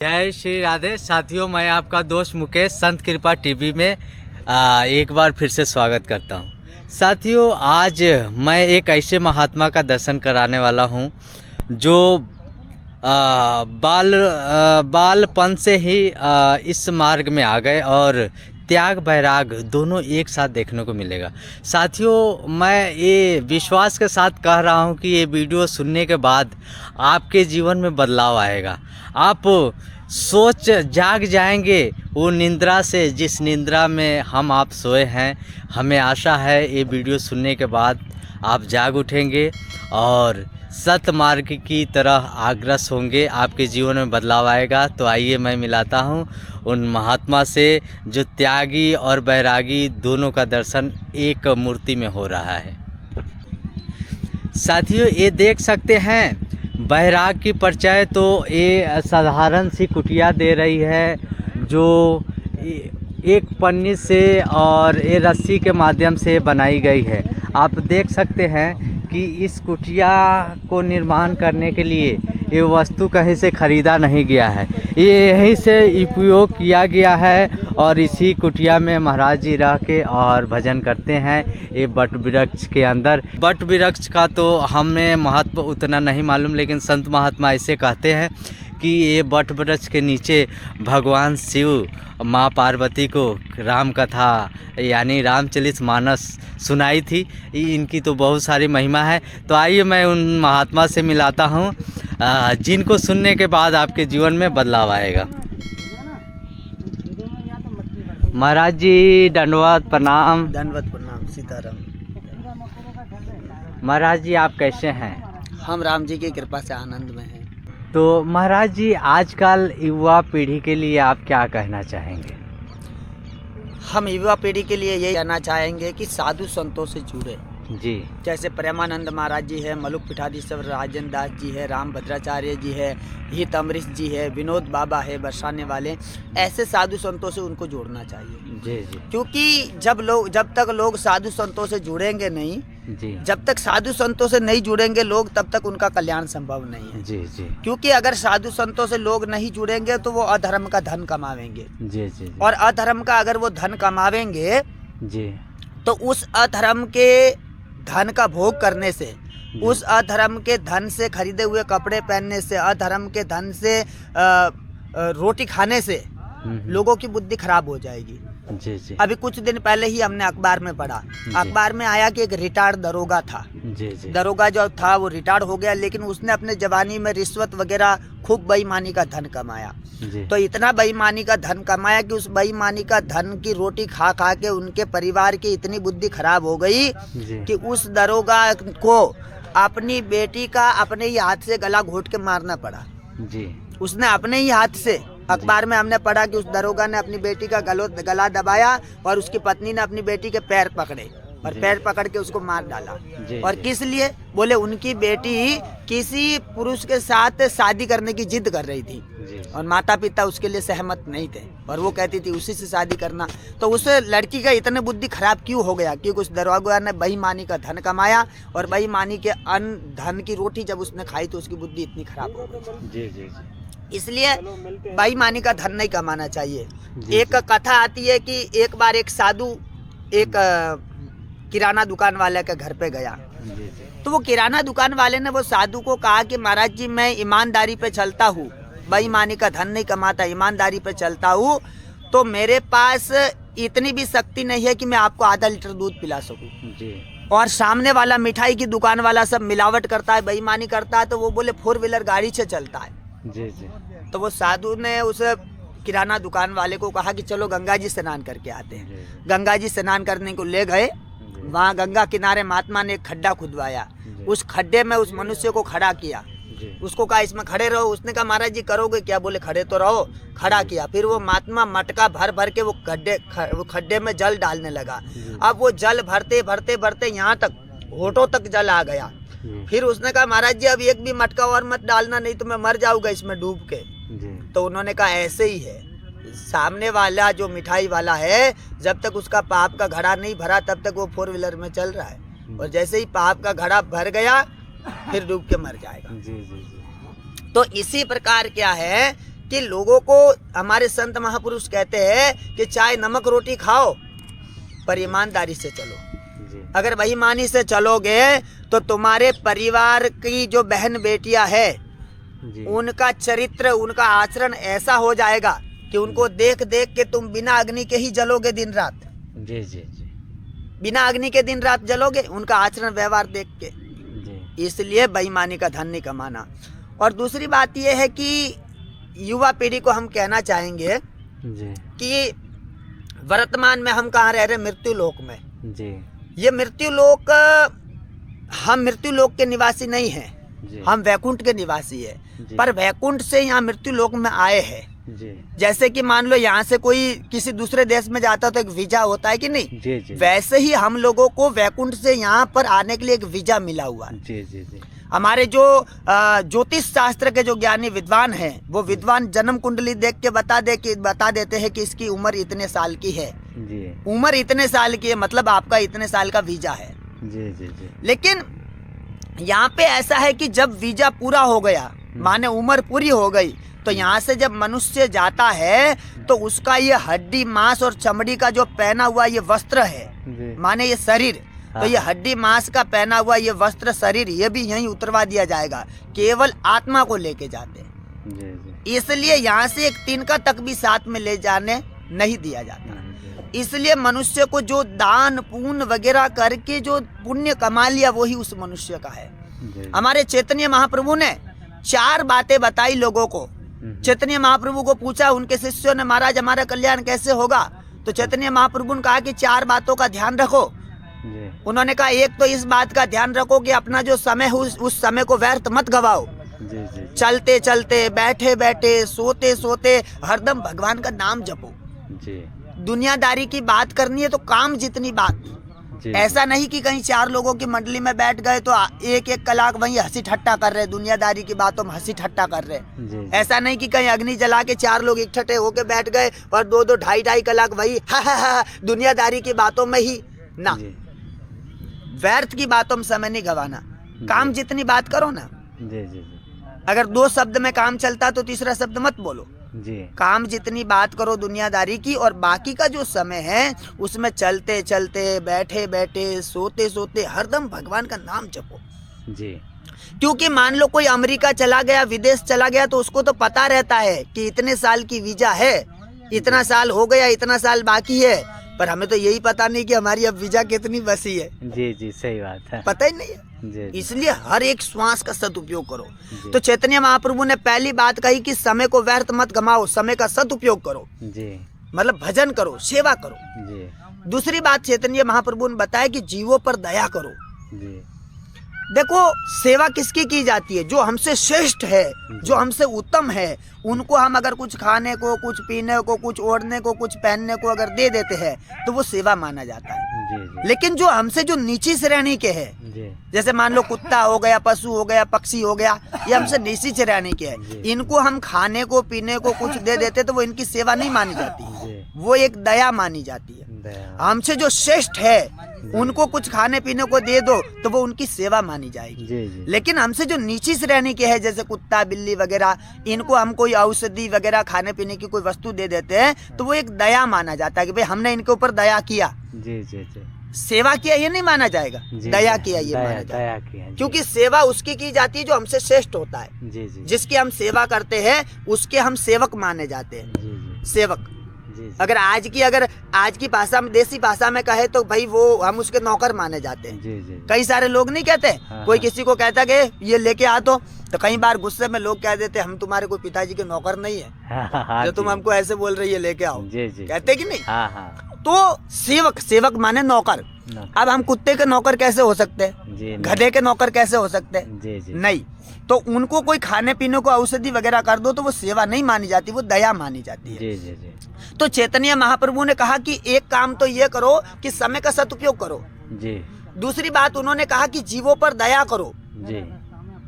जय श्री राधे साथियों, मैं आपका दोस्त मुकेश संत कृपा टीवी में एक बार फिर से स्वागत करता हूं। साथियों, आज मैं एक ऐसे महात्मा का दर्शन कराने वाला हूं जो बालपन से ही इस मार्ग में आ गए और त्याग बैराग दोनों एक साथ देखने को मिलेगा। साथियों, मैं ये विश्वास के साथ कह रहा हूँ कि ये वीडियो सुनने के बाद आपके जीवन में बदलाव आएगा। आप सोच जाग जाएंगे वो निंद्रा से जिस निंद्रा में हम आप सोए हैं। हमें आशा है ये वीडियो सुनने के बाद आप जाग उठेंगे और सत मार्ग की तरह अग्रसर होंगे, आपके जीवन में बदलाव आएगा। तो आइए मैं मिलाता हूँ उन महात्मा से जो त्यागी और बैरागी दोनों का दर्शन एक मूर्ति में हो रहा है। साथियों, ये देख सकते हैं बैराग की परिचय तो ये साधारण सी कुटिया दे रही है जो एक पन्नी से और ये रस्सी के माध्यम से बनाई गई है। आप देख सकते हैं कि इस कुटिया को निर्माण करने के लिए ये वस्तु कहीं से ख़रीदा नहीं गया है, ये यहीं से उपयोग किया गया है और इसी कुटिया में महाराज जी रह के और भजन करते हैं। ये बट वृक्ष के अंदर। बट वृक्ष का तो हमें महत्व उतना नहीं मालूम, लेकिन संत महात्मा ऐसे कहते हैं कि ये बट वृक्ष के नीचे भगवान शिव माँ पार्वती को राम कथा यानी रामचरित मानस सुनाई थी। इनकी तो बहुत सारी महिमा है। तो आइए मैं उन महात्मा से मिलाता हूँ जिनको सुनने के बाद आपके जीवन में बदलाव आएगा। महाराज जी दंडवत प्रणाम। दंडवत प्रणाम। सीताराम। महाराज जी, आप कैसे हैं? हम राम जी की कृपा से आनंद में हैं। तो महाराज जी, आजकल युवा पीढ़ी के लिए आप क्या कहना चाहेंगे? हम युवा पीढ़ी के लिए यही कहना चाहेंगे कि साधु संतों से जुड़े। जी। जैसे प्रेमानंद महाराज जी है, मलुक पीठाधीश्वर राजन दास जी है, राम भद्राचार्य जी है, हित अमरीश जी है, विनोद बाबा है, बरसाने वाले, ऐसे साधु संतों से उनको जोड़ना चाहिए। जी जी। क्योंकि जब तक लोग साधु संतों से जुड़ेंगे नहीं, जी, जब तक साधु संतों से नहीं जुड़ेंगे लोग, तब तक उनका कल्याण संभव नहीं है। जी जी। क्योंकि अगर साधु संतों से लोग नहीं जुड़ेंगे तो वो अधर्म का धन कमावेंगे। जी जी। और अधर्म का अगर वो धन कमावेंगे जी, तो उस अधर्म के धन का भोग करने से, उस अधर्म के धन से खरीदे हुए कपड़े पहनने से, अधर्म के धन से रोटी खाने से लोगों की बुद्धि खराब हो जाएगी। जी जी। अभी कुछ दिन पहले ही हमने अखबार में पढ़ा, अखबार में आया कि एक रिटायर्ड दरोगा था। जी जी। दरोगा जो था वो रिटायर्ड हो गया, लेकिन उसने अपने जवानी में रिश्वत वगैरह खूब बेईमानी का धन कमाया। जी। तो इतना बेईमानी का धन कमाया कि उस बेईमानी का धन की रोटी खा खा के उनके परिवार की इतनी बुद्धि खराब हो गई कि उस दरोगा को अपनी बेटी का अपने ही हाथ से गला घोट के मारना पड़ा। जी। उसने अपने ही हाथ से, अखबार में हमने पढ़ा कि उस दरोगा ने अपनी बेटी का गला दबाया और उसकी पत्नी ने अपनी बेटी के पैर पकड़े और पैर पकड़ के उसको मार डाला। और किस लिए? बोले उनकी बेटी किसी पुरुष के साथ शादी करने की जिद कर रही थी और माता पिता उसके लिए सहमत नहीं थे और वो कहती थी उसी से शादी करना। तो उस लड़की का इतने बुद्धि खराब क्यों हो गया? क्योंकि उस दरोगा ने बेईमानी का धन कमाया और बेईमानी के अन्न धन की रोटी जब उसने खाई तो उसकी बुद्धि इतनी खराब हो गई। जी जी। इसलिए बेईमानी का धन नहीं कमाना चाहिए। एक कथा आती है कि एक बार एक साधु एक किराना दुकान वाले के घर पे गया। तो वो किराना दुकान वाले ने वो साधु को कहा कि महाराज जी, मैं ईमानदारी पे चलता हूँ, बेईमानी का धन नहीं कमाता, ईमानदारी पे चलता हूँ, तो मेरे पास इतनी भी शक्ति नहीं है कि मैं आपको आधा लीटर दूध पिला सकूँ। और सामने वाला मिठाई की दुकान वाला सब मिलावट करता है, बेईमानी करता है, तो वो बोले 4 व्हीलर गाड़ी से चलता है। जी जी। तो वो साधु ने उस किराना दुकान वाले को कहा कि चलो गंगा जी स्नान करके आते हैं। गंगा जी स्नान करने को ले गए। वहाँ गंगा किनारे महात्मा ने एक खड्डा खुदवाया, उस खड्डे में उस मनुष्य को खड़ा किया। उसको कहा इसमें खड़े रहो। उसने कहा महाराज जी करोगे क्या? बोले खड़े तो रहो। खड़ा किया। फिर वो महात्मा मटका भर भर के वो खड्डे में जल डालने लगा। अब वो जल भरते भरते भरते यहाँ तक होठों तक जल आ गया। फिर उसने कहा महाराज जी अब एक भी मटका और मत डालना, नहीं तो मैं मर जाऊंगा इसमें डूब के। तो उन्होंने कहा ऐसे ही है, सामने वाला जो मिठाई वाला है जब तक उसका पाप का घड़ा नहीं भरा तब तक वो 4 व्हीलर में चल रहा है, और जैसे ही पाप का घड़ा भर गया फिर डूब के मर जाएगा। जी जी जी। तो इसी प्रकार क्या है कि लोगों को हमारे संत महापुरुष कहते हैं कि चाहे नमक रोटी खाओ पर ईमानदारी से चलो। जी अगर बेईमानी से चलोगे तो तुम्हारे परिवार की जो बहन बेटियां है जी उनका चरित्र, उनका आचरण ऐसा हो जाएगा कि उनको देख देख के तुम बिना अग्नि के ही जलोगे दिन रात। जी जी जी बिना अग्नि के दिन रात जलोगे उनका आचरण व्यवहार देख के। जी इसलिए बेईमानी का धन नहीं कमाना। और दूसरी बात यह है कि युवा पीढ़ी को हम कहना चाहेंगे जी कि वर्तमान में हम कहाँ रह रहे हैं? मृत्यु लोक में। जी ये मृत्यु लोक, हम मृत्यु लोक के निवासी नहीं हैं, जी हम वैकुंठ के निवासी है। जी पर वैकुंठ से यहाँ मृत्यु लोक में आए हैं। जी जैसे कि मान लो यहाँ से कोई किसी दूसरे देश में जाता है तो एक वीजा होता है कि नहीं, जी जी वैसे ही हम लोगों को वैकुंठ से यहाँ पर आने के लिए एक वीजा मिला हुआ है। जी जी जी हमारे जो ज्योतिष शास्त्र के जो ज्ञानी विद्वान हैं वो विद्वान जन्म कुंडली देख के बता देते हैं कि इसकी उम्र इतने साल की है। जी उम्र इतने साल की है मतलब आपका इतने साल का वीजा है। जी जी जी लेकिन यहाँ पे ऐसा है कि जब वीजा पूरा हो गया, माने उम्र पूरी हो गई, तो यहाँ से जब मनुष्य जाता है तो उसका ये हड्डी मांस और चमड़ी का जो पहना हुआ ये वस्त्र है, जी माने ये शरीर, तो ये हड्डी मांस का पहना हुआ ये वस्त्र शरीर ये भी यहीं उतरवा दिया जाएगा। केवल आत्मा को लेके जाते हैं। जी जी इसलिए यहाँ से एक तिनका तक भी साथ में ले जाने नहीं दिया जाता। इसलिए मनुष्य को जो दान पुण्य वगैरह करके जो पुण्य कमा लिया वही उस मनुष्य का है। जी हमारे चैतन्य महाप्रभु ने 4 बातें बताई लोगों को। चैतन्य महाप्रभु को पूछा उनके शिष्यों ने, महाराज हमारा कल्याण कैसे होगा? तो चैतन्य महाप्रभु ने कहा कि 4 बातों का ध्यान रखो। जी उन्होंने कहा एक तो इस बात का ध्यान रखो कि अपना जो समय है उस समय को व्यर्थ मत गवाओ। जी जी चलते चलते, बैठे बैठे, सोते सोते हरदम भगवान का नाम जपो। जी दुनियादारी की बात करनी है तो काम जितनी बात। जी ऐसा नहीं कि कहीं 4 लोगों की मंडली में बैठ गए तो एक कलाक वहीं हंसी ठट्टा कर रहे, दुनियादारी की बातों में हंसी ठट्टा कर रहे। जी ऐसा नहीं कि कहीं अग्नि जला के 4 लोग इकट्ठे होके बैठ गए और 2-2, 2.5 कलाक वही हा दुनियादारी की बातों में ही ना। जी व्यर्थ की बातों में समय नहीं गवाना। काम जितनी बात करो ना। जी जी अगर 2 शब्द में काम चलता तो तीसरा शब्द मत बोलो। जी काम जितनी बात करो दुनियादारी की, और बाकी का जो समय है उसमें चलते चलते, बैठे बैठे, सोते सोते हरदम भगवान का नाम जपो। जी क्योंकि मान लो कोई अमेरिका चला गया, विदेश चला गया, तो उसको तो पता रहता है कि इतने साल की वीजा है, इतना साल हो गया, इतना साल बाकी है, पर हमें तो यही पता नहीं कि हमारी अब वीजा कितनी बची है। जी जी सही बात है। पता ही नहीं है। जी इसलिए हर एक श्वास का सदुपयोग करो। जी। तो चैतन्य महाप्रभु ने पहली बात कही कि समय को व्यर्थ मत गमाओ, समय का सदुपयोग करो, जी मतलब भजन करो, सेवा करो। जी दूसरी बात चैतन्य महाप्रभु ने बताया कि जीवों पर दया करो। जी देखो सेवा किसकी की जाती है? जो हमसे श्रेष्ठ है, जो हमसे उत्तम है, उनको हम अगर कुछ खाने को, कुछ पीने को, कुछ ओढ़ने को, कुछ पहनने को अगर दे देते हैं तो वो सेवा माना जाता है। जी जी लेकिन जो हमसे जो नीची श्रेणी के है, जी जैसे मान लो कुत्ता हो गया, पशु हो गया, पक्षी हो गया, ये हमसे नीची श्रेणी के है, इनको हम खाने को पीने को कुछ दे देते तो वो इनकी सेवा नहीं मानी जाती, जी वो एक दया मानी जाती है। दया हमसे जो श्रेष्ठ है उनको कुछ खाने पीने को दे दो तो वो उनकी सेवा मानी जाएगी। जी जी लेकिन हमसे जो नीची श्रेणी के है, जैसे कुत्ता बिल्ली वगैरह, इनको हम कोई औषधि वगैरह खाने पीने की कोई वस्तु दे देते हैं तो वो एक दया माना जाता है कि भाई हमने इनके ऊपर दया किया, जी जी जी सेवा किया ये नहीं माना जाएगा, जी, दया जी, किया ये दया- माना जाएगा। दया किया, जी। क्योंकि सेवा उसकी की जाती है जो हमसे श्रेष्ठ होता है। जी जी जिसकी हम सेवा करते हैं उसके हम सेवक माने जाते हैं। जी जी सेवक जी जी अगर आज की भाषा में, देसी भाषा में कहे तो भाई वो हम उसके नौकर माने जाते हैं। जी जी कई सारे लोग नहीं कहते, हाँ, कोई हाँ। किसी को कहता कि ये लेके आ तो कई बार गुस्से में लोग कह देते हम तुम्हारे कोई पिताजी के नौकर नहीं है हाँ, जो तुम जी, हमको ऐसे बोल रही है लेके आओ, जी जी कहते कि नहीं? हाँ हाँ तो सेवक माने नौकर। अब हम कुत्ते के नौकर कैसे हो सकते हैं? जी नहीं, गधे के नौकर कैसे हो सकते हैं? जी जी नहीं। तो उनको कोई खाने पीने को औषधि वगैरह कर दो तो वो सेवा नहीं मानी जाती, वो दया मानी जाती है। जी जी जी तो चैतन्य महाप्रभु ने कहा कि एक काम तो ये करो कि समय का सदुपयोग करो। जी दूसरी बात उन्होंने कहा कि जीवों पर दया करो। जी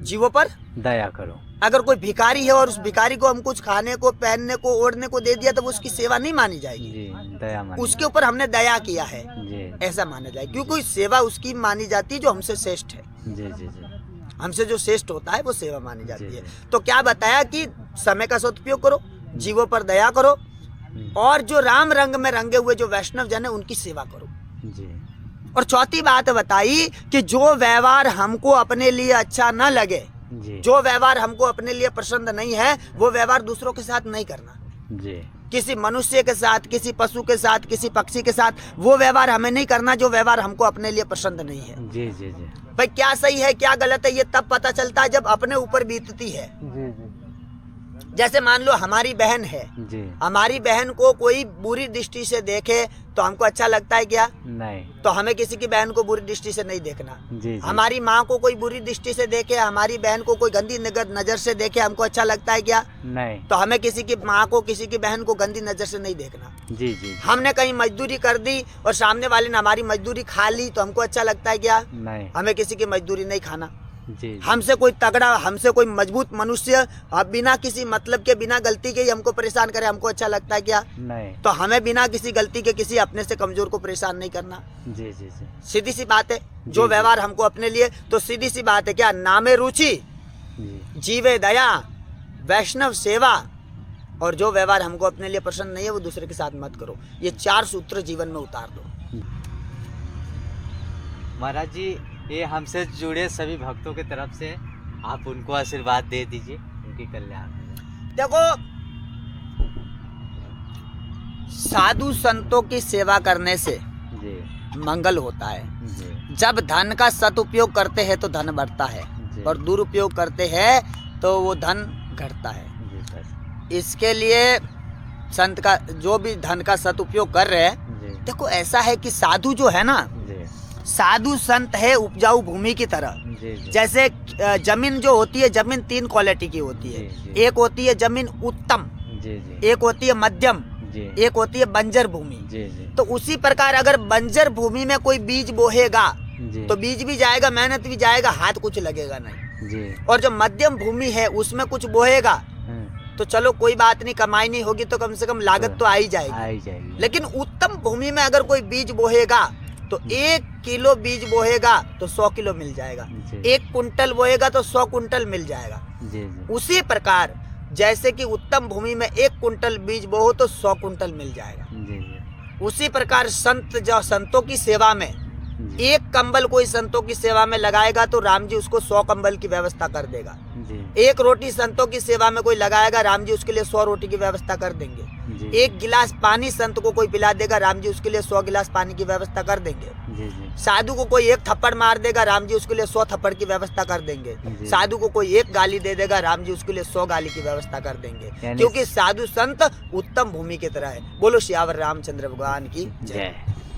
जीवों पर दया करो। अगर कोई भिखारी है और उस भिखारी को हम कुछ खाने को, पहनने को, ओढ़ने को दे दिया तो वो उसकी सेवा नहीं मानी जाएगी, जी दया मानी उसके ऊपर हमने दया किया है, जी ऐसा माना जाए, क्योंकि सेवा उसकी मानी जाती है जो हमसे श्रेष्ठ है। जी जी जी हमसे जो श्रेष्ठ होता है वो सेवा मानी जाती जी, है। जी। तो क्या बताया कि समय का सदुपयोग करो, जीवों पर दया करो, और जो राम रंग में रंगे हुए जो वैष्णव जन है उनकी सेवा करो। जी और चौथी बात बताई कि जो व्यवहार हमको अपने लिए अच्छा न लगे, जी जो व्यवहार हमको अपने लिए पसंद नहीं है, वो व्यवहार दूसरों के साथ नहीं करना। जी किसी मनुष्य के साथ, किसी पशु के साथ, किसी पक्षी के साथ वो व्यवहार हमें नहीं करना जो व्यवहार हमको अपने लिए पसंद नहीं है। जी जी जी भाई क्या सही है क्या गलत है ये तब पता चलता है जब अपने ऊपर बीतती है। जी जी जैसे मान लो हमारी बहन है, जी हमारी बहन को कोई बुरी दृष्टि से देखे तो हमको अच्छा लगता है क्या? नहीं तो हमें किसी की बहन को बुरी दृष्टि से नहीं देखना। जी जी हमारी माँ को कोई बुरी दृष्टि से देखे, हमारी बहन को कोई गंदी नजर से देखे, हमको अच्छा लगता है क्या? नहीं तो हमें किसी की माँ को, किसी की बहन को गंदी नजर से नहीं देखना। जी जी हमने कहीं मजदूरी कर दी और सामने वाले ने हमारी मजदूरी खा ली तो हमको अच्छा लगता है क्या? नहीं हमें किसी की मजदूरी नहीं खाना। जी हमसे कोई तगड़ा, हमसे कोई मजबूत मनुष्य अब बिना किसी मतलब के, बिना गलती के ही हमको परेशान करे, हमको अच्छा लगता है क्या? नहीं तो हमें बिना किसी गलती के किसी अपने से कमजोर को परेशान नहीं करना। जी जी जी सीधी सी बात है। जो जी। व्यवहार हमको अपने लिए, तो सीधी सी बात है क्या? नामे रुचि, जी जीवे दया, वैष्णव सेवा, और जो व्यवहार हमको अपने लिए पसंद नहीं है वो दूसरे के साथ मत करो। ये 4 सूत्र जीवन में उतार दो। महाराज जी, ये हमसे जुड़े सभी भक्तों की तरफ से आप उनको आशीर्वाद दे दीजिए, उनकी कल्याण हो। देखो, साधु संतों की सेवा करने से जी मंगल होता है। जी जब धन का सदुपयोग करते हैं तो धन बढ़ता है, जी और दुरुपयोग करते हैं तो वो धन घटता है। जी सर इसके लिए संत का, जो भी धन का सदुपयोग कर रहे हैं, जी देखो ऐसा है कि साधु जो है ना, जी साधु संत है उपजाऊ भूमि की तरह। जी जी जैसे जमीन जो होती है, जमीन 3 क्वालिटी की होती है। जी, जी। एक होती है जमीन उत्तम, जी जी एक होती है मध्यम, जी एक होती है बंजर भूमि। जी जी तो उसी प्रकार अगर बंजर भूमि में कोई बीज बोहेगा जी तो बीज भी जाएगा, मेहनत भी जाएगा, हाथ कुछ लगेगा नहीं। जी और जो मध्यम भूमि है उसमें कुछ बोहेगा तो चलो कोई बात नहीं, कमाई नहीं होगी तो कम से कम लागत तो आ ही जाएगी। लेकिन उत्तम भूमि में अगर कोई बीज बोहेगा तो 1 किलो बीज बोहेगा तो 100 किलो मिल जाएगा, जी। 1 कुंटल बोएगा तो 100 कुंटल मिल जाएगा। जी जी उसी प्रकार जैसे कि उत्तम भूमि में 1 कुंटल बीज बोहो तो 100 कुंटल मिल जाएगा। जी जी उसी प्रकार संत, जो संतों की सेवा में जी 1 कंबल कोई संतों की सेवा में लगाएगा तो राम जी उसको 100 कंबल की व्यवस्था कर देगा। जी 1 रोटी संतों की सेवा में कोई लगाएगा, राम जी उसके लिए 100 रोटी की व्यवस्था कर देंगे। जी 1 गिलास पानी संत को कोई पिला देगा, राम जी उसके लिए 100 गिलास पानी की व्यवस्था कर देंगे। जी जी साधु को कोई 1 थप्पड़ मार देगा, राम जी उसके लिए 100 थप्पड़ की व्यवस्था कर देंगे। जी। साधु को कोई 1 गाली दे देगा, राम जी उसके लिए 100 गाली की व्यवस्था कर देंगे। यानी- क्योंकि साधु संत उत्तम भूमि की तरह है। बोलो सियावर रामचंद्र भगवान की जय। जय।